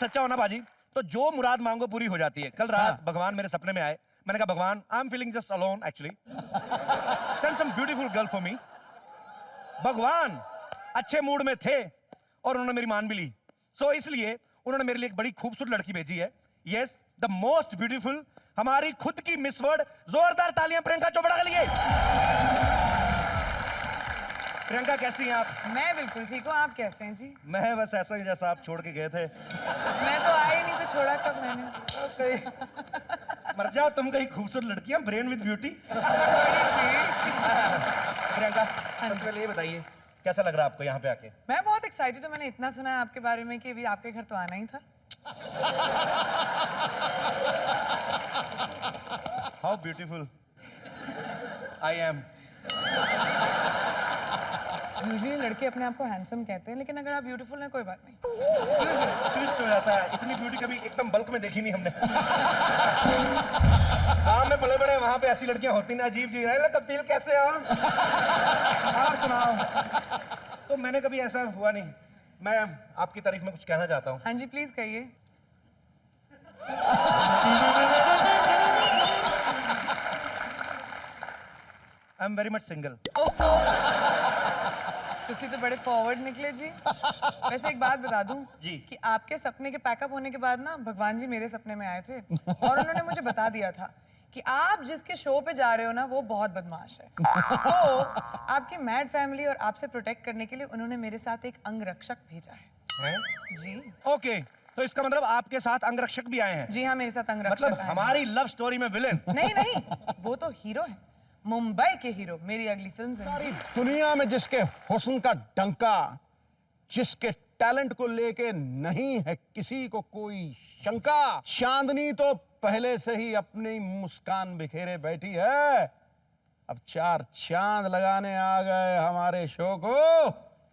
सच्चा हो ना बाजी, तो जो मुराद मांगो पूरी हो जाती है। कल रात भगवान मेरे सपने में आए, मैंने कहा भगवान I am feeling just alone actually, send some beautiful girl for me. भगवान अच्छे मूड में थे और उन्होंने मेरी मान भी ली। सो इसलिए उन्होंने मेरे लिए एक बड़ी खूबसूरत लड़की भेजी है। यस, द मोस्ट ब्यूटीफुल, हमारी खुद की मिस वर्ल्ड। जोरदार तालियां प्रियंका चोपड़ा के लिए। प्रियंका कैसी हैं आप? मैं बिल्कुल ठीक हूँ, आप कैसे हैं जी? मैं बस ऐसा ही जैसा आप छोड़ के गए थे। मैं तो आई नहीं, तो छोड़ा कब मैंने? कहीं मर जाओ तुम, कहीं खूबसूरत लड़कियां, ब्रेन विद ब्यूटी। प्रियंका सबसे पहले ये बताइए कैसा लग रहा है आपको यहाँ पे आके? मैं बहुत एक्साइटेड हूँ। मैंने इतना सुना है आपके बारे में कि अभी आपके घर तो आना ही था। How beautiful I am. Usually लड़के अपने आप को हैंडसम कहते हैं, लेकिन अगर आप ब्यूटीफुल हैं कोई बात नहीं। ट्विस्ट हो जाता है। इतनी ब्यूटी कभी एकदम बल्क में देखी नहीं हमने। गाँव में पले बड़े, वहां पे ऐसी लड़कियां होती ना, अजीब जी। कपिल कैसे हो? और सुनाओ। तो मैंने कभी ऐसा हुआ नहीं। मैं आपकी तारीफ में कुछ कहना चाहता हूँ। हाँ जी, प्लीज कहिए। I am very much single. तुसी तो बड़े फॉरवर्ड निकले जी। वैसे एक बात बता दूं जी कि आपके सपने के पैकअप होने के बाद ना भगवान जी मेरे सपने में आए थे और उन्होंने मुझे बता दिया था कि आप जिसके शो पे जा रहे हो ना वो बहुत बदमाश है। तो आपकी मैड फैमिली और आपसे प्रोटेक्ट करने के लिए उन्होंने मेरे साथ एक अंगरक्षक भेजा है। जी ओके, तो इसका मतलब आपके साथ अंगरक्षक भी आए हैं? जी हाँ, मेरे साथ अंगरक्षक मतलब हमारी लव स्टोरी में विलेन? नहीं नहीं, वो तो हीरो है, मुंबई के हीरो। मेरी अगली फिल्म सारी दुनिया में जिसके हुस्न का डंका, जिसके टैलेंट को लेके नहीं है किसी को कोई शंका, चांदनी तो पहले से ही अपनी मुस्कान बिखेरे बैठी है। अब 4 चांद लगाने आ गए हमारे शो को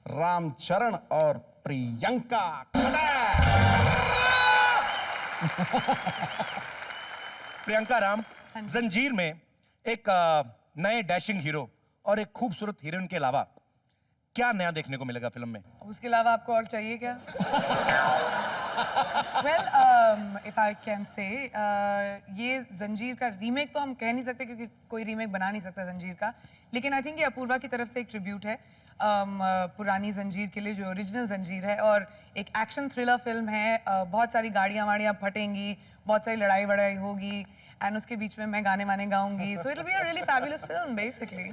रामचरण और प्रियंका। प्रियंका राम, जंजीर में एक नए डैशिंग हीरो और एक खूबसूरत हीरोइन के अलावा क्या नया देखने को मिलेगा फिल्म में? उसके अलावा आपको और चाहिए क्या? Well, if I can say, ये जंजीर का रीमेक तो हम कह नहीं सकते क्योंकि कोई रीमेक बना नहीं सकता जंजीर का, लेकिन आई थिंक ये अपूर्वा की तरफ से एक ट्रिब्यूट है पुरानी जंजीर के लिए, जो ओरिजिनल जंजीर है। और एक एक्शन थ्रिलर फिल्म है, बहुत सारी गाड़ियाँ वाड़ियाँ फटेंगी, बहुत सारी लड़ाई वड़ाई होगी, एंड उसके बीच में मैं गाने वाने गाऊंगी। So it will be a really fabulous film basically.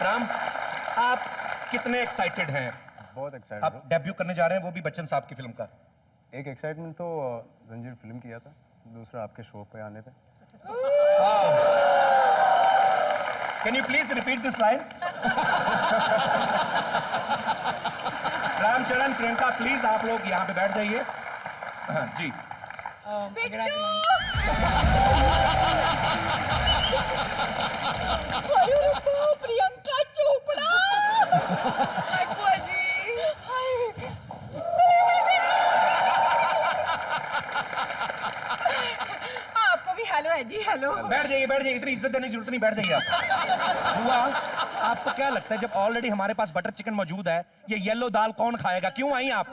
Ram, आप कितने एक्साइटेड हैं? बहुत एक्साइटेड आप डेब्यू करने जा रहे हैं, वो भी बच्चन साहब की फिल्म का। एक एक्साइटमेंट तो जंजीर फिल्म किया था, दूसरा आपके शो पे आने पे। Can you please repeat this line? Ramcharan, Priyanka, please आप लोग यहाँ पे बैठ जाइए। हाँ जी। प्रियंका चोपड़ा। जी आपको भी हेलो है जी, हेलो। बैठ जाइए, इतनी इज्जत देने की जरूरत नहीं, बैठ जाइए आप। हुआ, आपको क्या लगता है जब ऑलरेडी हमारे पास बटर चिकन मौजूद है, ये येलो दाल कौन खाएगा? क्यों आई आप?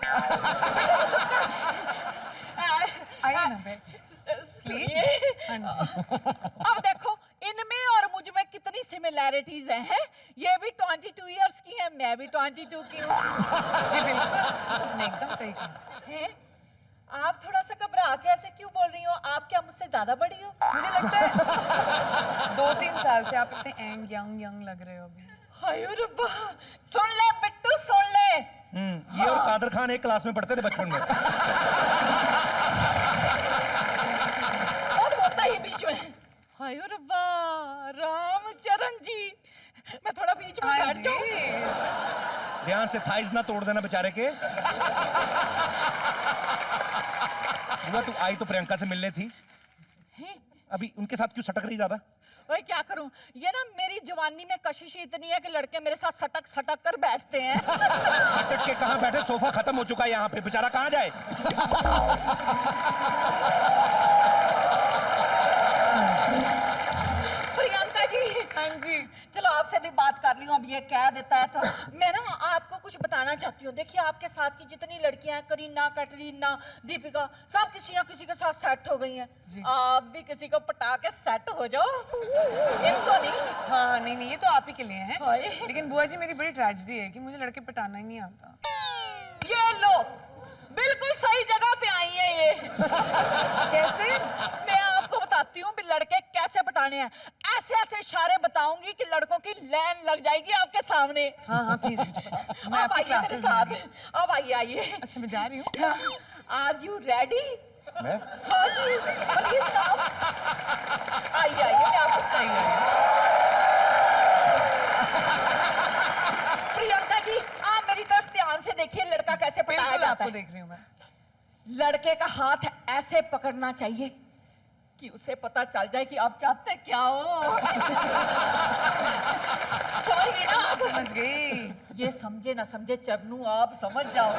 आइए ना बैठ सुनिए, हाँ जी। अब देखो इनमें और मुझ में कितनी सिमिलैरिटीज हैं। ये भी 22 इयर्स की है, मैं भी 22 की हूँ। जी बिल्कुल, आपने एकदम सही कहा। हैं? आप थोड़ा सा घबरा के ऐसे क्यों बोल रही हो? आप क्या मुझसे ज्यादा बड़ी हो? मुझे लगता है 2-3 साल से आप इतने एंड यंग लग रहे हो अभी। हाय रब्बा, सुन ले बिट्टू, सुन ले। ये और कादर खान एक क्लास में पढ़ते थे बचपन में। और बोलता ही बीच में। हाय रब्बा, रामचरण जी, मैं थोड़ा बीच में बैठ जाऊं? ध्यान से थाइज ना तोड़ देना बेचारे के। तू आई तो प्रियंका से मिलने थी, अभी उनके साथ क्यों सटक रही ज्यादा? ओए क्या करूं, ये ना मेरी जवानी में कशिश इतनी है कि लड़के मेरे साथ सटक सटक कर बैठते हैं। सटक के कहां बैठे, सोफा खत्म हो चुका है यहाँ पे, बेचारा कहां जाए? प्रियंका जी, हाँ जी। चलो आपसे भी बात कर ली हूँ, अब ये कह देता है तो मैं ना आपको कुछ बताना चाहती हूँ। देखिए आपके साथ की जितनी लड़कियां हैं, करीना, कैटरीना, दीपिका, सब किसी ना किसी के साथ सेट हो गई हैं। आप भी किसी को पटा के सेट हो जाओ। इनको नहीं। हाँ नहीं नहीं, ये तो आप ही के लिए है। हाय। लेकिन बुआ जी मेरी बड़ी ट्रेजेडी है कि मुझे लड़के पटाना ही नहीं आता। ये लो, बिल्कुल सही जगह पे आई है ये। कैसे? मैं आपको बताती हूँ भी लड़के कैसे पटाने हैं। ऐसे ऐसे इशारे बताऊंगी कि लड़कों की लाइन लग जाएगी आपके सामने। हाँ हाँ प्लीज मैं आप आपकी आइए मेरे क्लासेस साथ। अब आइए आइए। अच्छा मैं जा रही हूँ। Are you ready? मैं हाँ जी, प्लीज कम। आइए आइए, मैं आपको बताइए। प्रियंका जी, आप मेरी तरफ ध्यान से देखिए, लड़का कैसे पटाया बिल्कुल जाता आपको है। देख रही हूँ मैं। लड़के का हाथ ऐसे पकड़ना चाहिए कि उसे पता चल जाए कि आप चाहते क्या हो। समझ गई ना आप? समझ गई। ये समझे ना समझे चरनू, आप समझ जाओ।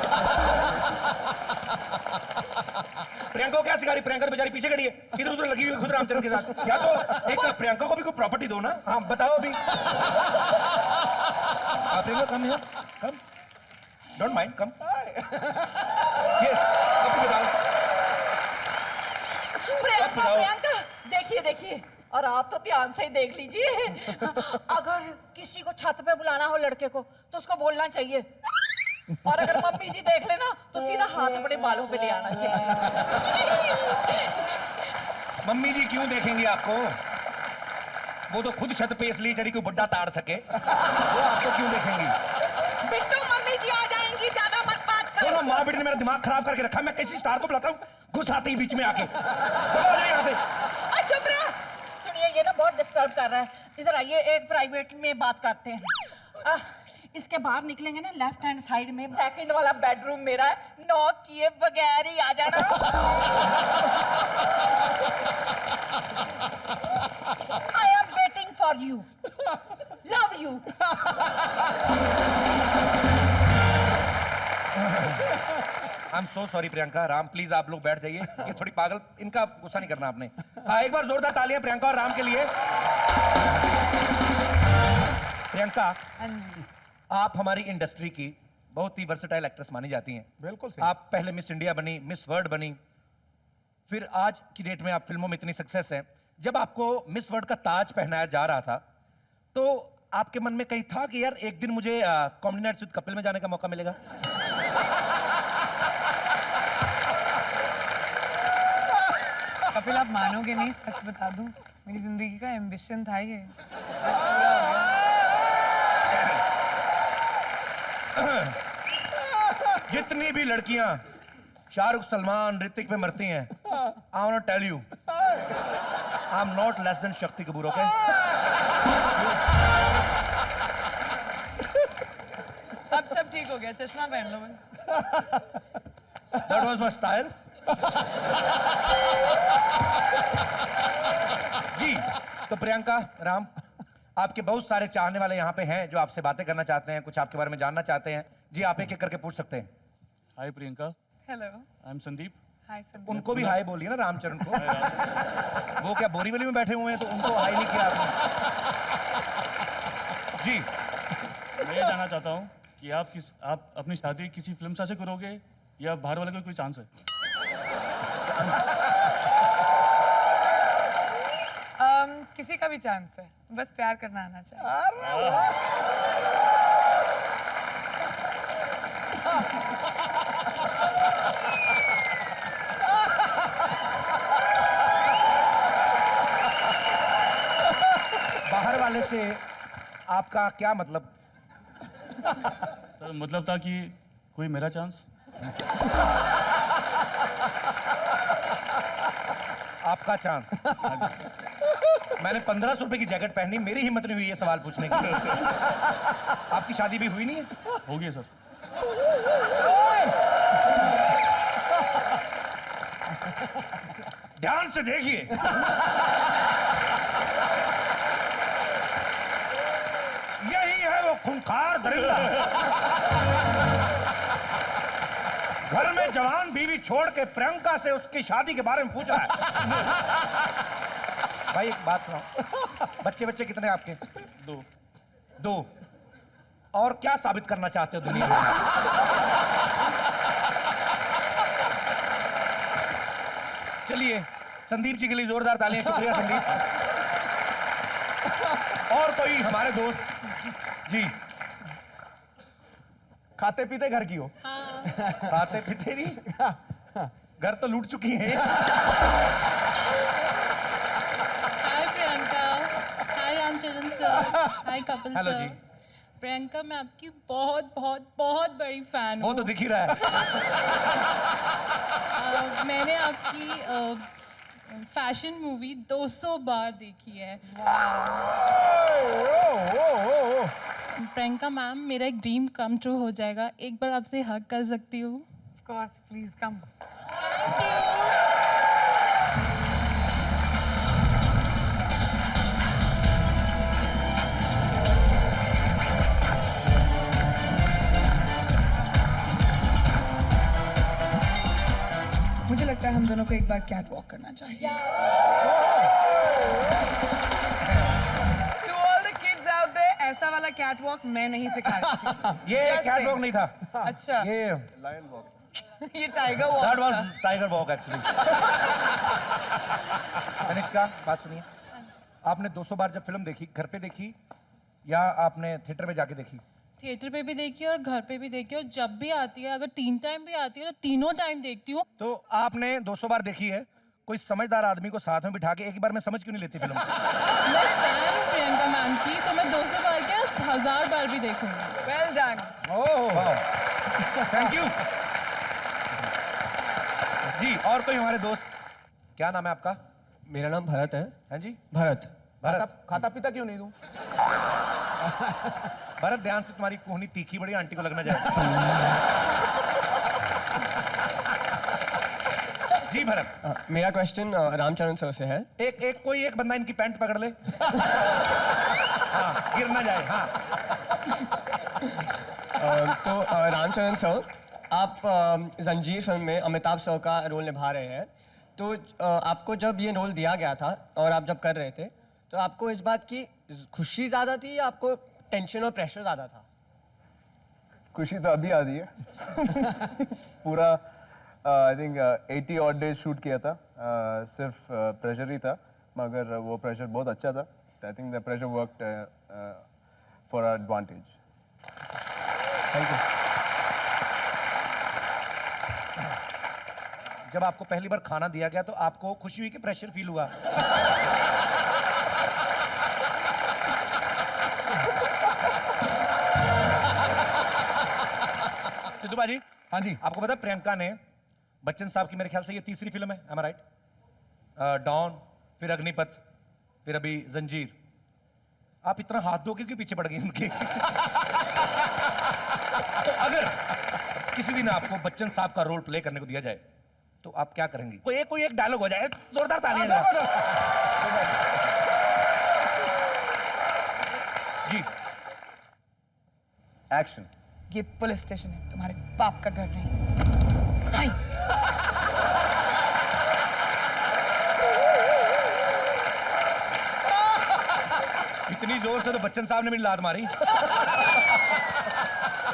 प्रियंका को क्या सिखा रही? प्रियंका तो बेचारी पीछे खड़ी है, इधर उधर लगी हुई है खुद रामचरण के साथ। क्या तो एक तो प्रियंका को भी कोई प्रॉपर्टी दो ना। हाँ बताओ अभी। प्रियंका कम है, कम, डोंट माइंड, कम। यस, अब बताओ। प्रियंका देखिए देखिए, और आप तो ध्यान से ही देख लीजिए। अगर किसी को छत पे बुलाना हो लड़के को तो उसको बोलना चाहिए, और अगर मम्मी जी देख लेना तो सीधा हाथ अपने बालों पे ले आना चाहिए। मम्मी जी क्यों देखेंगी आपको? वो तो खुद छत पे इसलिए चढ़ी कोई बड्डा ताड़ सके, वो आपको क्यों देखेंगी? बिट्टू मम्मी जी आ जाएंगी, ज्यादा मत बात दोनों करो। माँ बेटी ने मेरा दिमाग खराब करके रखा। मैं किसी स्टार को बुलाता हूँ, घुस आती है बीच में आके। चलो आ जाइए यहाँ से। चुप रहा। सुनिए, ये ना बहुत डिस्टर्ब कर रहा है। इधर आइए, एक प्राइवेट में बात करते हैं। इसके बाहर निकलेंगे ना, लेफ्ट हैंड साइड में सेकंड वाला बेडरूम मेरा है। नॉक किए बगैर ही आ जाना। I am waiting for you, love you. I am so sorry Priyanka. Ram please आप लोग बैठ जाइए, ये थोड़ी पागल, इनका गुस्सा नहीं करना आपने। एक बार जोरदार तालियां प्रियंका और राम के लिए। प्रियंका, हाँ जी। आप हमारी इंडस्ट्री की बहुत ही वर्सेटाइल एक्ट्रेस मानी जाती हैं। बिल्कुल सही। आप पहले मिस इंडिया बनी, मिस वर्ल्ड बनी, फिर आज की डेट में आप फिल्मों में इतनी सक्सेस है। जब आपको मिस वर्ल्ड का ताज पहनाया जा रहा था तो आपके मन में कहीं था कि यार एक दिन मुझे कॉमेडी नाइट्स विद कपिल में जाने का मौका मिलेगा? कपिल आप मानोगे नहीं, सच बता दूं, मेरी जिंदगी का एम्बिशन था ये। जितनी भी लड़कियां शाहरुख, सलमान, ऋतिक पे मरती हैं, I want to tell you, I am not less than Shakti Kapoor, okay? अब सब ठीक हो गया, चश्मा पहन लो बस। That was my style. जी, तो प्रियंका, राम, आपके बहुत सारे चाहने वाले यहाँ पे हैं जो आपसे बातें करना चाहते हैं, कुछ आपके बारे में जानना चाहते हैं। जी, आप एक एक करके पूछ सकते हैं। Hi Priyanka, hello. I am Sandeep. Hi Sandeep. उनको भी हाय बोलिए ना रामचरण को। वो क्या बोरीवली में बैठे हुए हैं तो उनको हाय नहीं किया आपने? जी, मैं ये जानना चाहता हूँ कि आप अपनी शादी किसी फिल्म से करोगे या बाहर वाले का कोई चांस है? किसी का भी चांस है, बस प्यार करना आना चाहिए। बाहर वाले से आपका क्या मतलब? सर मतलब था कि कोई मेरा चांस। आपका चांस? मैंने 1500 रुपए की जैकेट पहनी, मेरी हिम्मत नहीं हुई ये सवाल पूछने की। आपकी शादी भी हुई नहीं है? हो गया सर। ध्यान से देखिए, यही है वो खूंखार दरिंदा घर में जवान बीवी छोड़ के प्रियंका से उसकी शादी के बारे में पूछ रहा है। भाई एक बात सुनाओ, बच्चे कितने हैं आपके? 2 2 और क्या साबित करना चाहते हो दुनिया में? चलिए संदीप जी के लिए जोरदार तालियां। शुक्रिया संदीप। और कोई हमारे दोस्त जी? खाते पीते घर की हो? खाते पीते भी? घर तो लूट चुकी है। हाय प्रियंका, हाय रामचरण सर, हाय कपिल हेलो सर। जी। प्रियंका मैं आपकी बहुत बहुत बहुत बड़ी फैन वो हूँ। तो दिख ही रहा है। मैंने आपकी फैशन मूवी 200 बार देखी है। प्रियंका मैम, मेरा एक ड्रीम कम ट्रू हो जाएगा, एक बार आपसे हग कर सकती हूँ? Of course, please come. Thank you. मुझे लगता है हम दोनों को एक बार कैट वॉक करना चाहिए। To all the kids out there, ऐसा वाला कैट वॉक मैं नहीं सिखा रही थी। ये Just कैट saying. वॉक नहीं था। अच्छा, ये लायन वॉक। ये टाइगर वॉक दैट वाज था। Tiger walk actually. तनिष्का बात सुनिए, आपने 200 बार जब फिल्म देखी, घर पे देखी या आपने थिएटर में जाके देखी? थिएटर पे भी देखी है और घर पे भी देखी है, और जब भी आती है, अगर 3 टाइम भी आती है तो तीनों टाइम देखती हूँ। तो आपने 200 बार देखी है, कोई समझदार आदमी को साथ में बिठा के एक ही बार में समझ क्यों नहीं लेती फिल्म? मैं फैन हूँ प्रियंका मैम की, तो मैं 200 बार क्या 1000 बार भी देखूंगी। Well done. Oh thank you जी। और कोई हमारे दोस्त? क्या नाम है आपका? मेरा नाम भरत है। हैं जी? भरत। भरत। खाता पीता क्यों नहीं दूं? भरत ध्यान से, तुम्हारी कोहनी तीखी बड़ी, आंटी को लगना जाए। जी भरत। मेरा क्वेश्चन रामचरण सर से है। कोई एक बंदा इनकी पैंट पकड़ ले। हाँ, गिर ना जाए। हाँ तो रामचरण सर, आप जंजीर फिल्म में अमिताभ सर का रोल निभा रहे हैं, तो आपको जब ये रोल दिया गया था और आप जब कर रहे थे, तो आपको इस बात की खुशी ज़्यादा थी या आपको टेंशन और प्रेशर ज़्यादा था? खुशी तो अभी आती है। पूरा I think 80 odd days shoot किया था। सिर्फ प्रेशर ही था, मगर वो प्रेशर बहुत अच्छा था। I think the pressure worked for our advantage. Thank you. जब आपको पहली बार खाना दिया गया तो आपको खुशी हुई कि प्रेशर फील हुआ? सिद्धू बाजी। हाँ जी। आपको पता है प्रियंका ने बच्चन साहब की मेरे ख्याल से ये तीसरी फिल्म है, am I right? डॉन, फिर अग्निपथ, फिर अभी जंजीर। आप इतना हाथ धो के क्यों पीछे पड़ गई उनके? तो अगर किसी दिन आपको बच्चन साहब का रोल प्ले करने को दिया जाए तो आप क्या करेंगी? कोई एक डायलॉग हो जाए, जोरदार तालियां जरा। जी। एक्शन। ये पुलिस स्टेशन है, तुम्हारे बाप का घर नहीं। नहीं। इतनी जोर से तो बच्चन साहब ने मेरी लात मारी।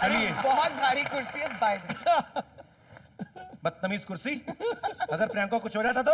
चलिए। बहुत भारी कुर्सी है, बाय। बदतमीज कुर्सी। अगर प्रियंका को कुछ हो जाता तो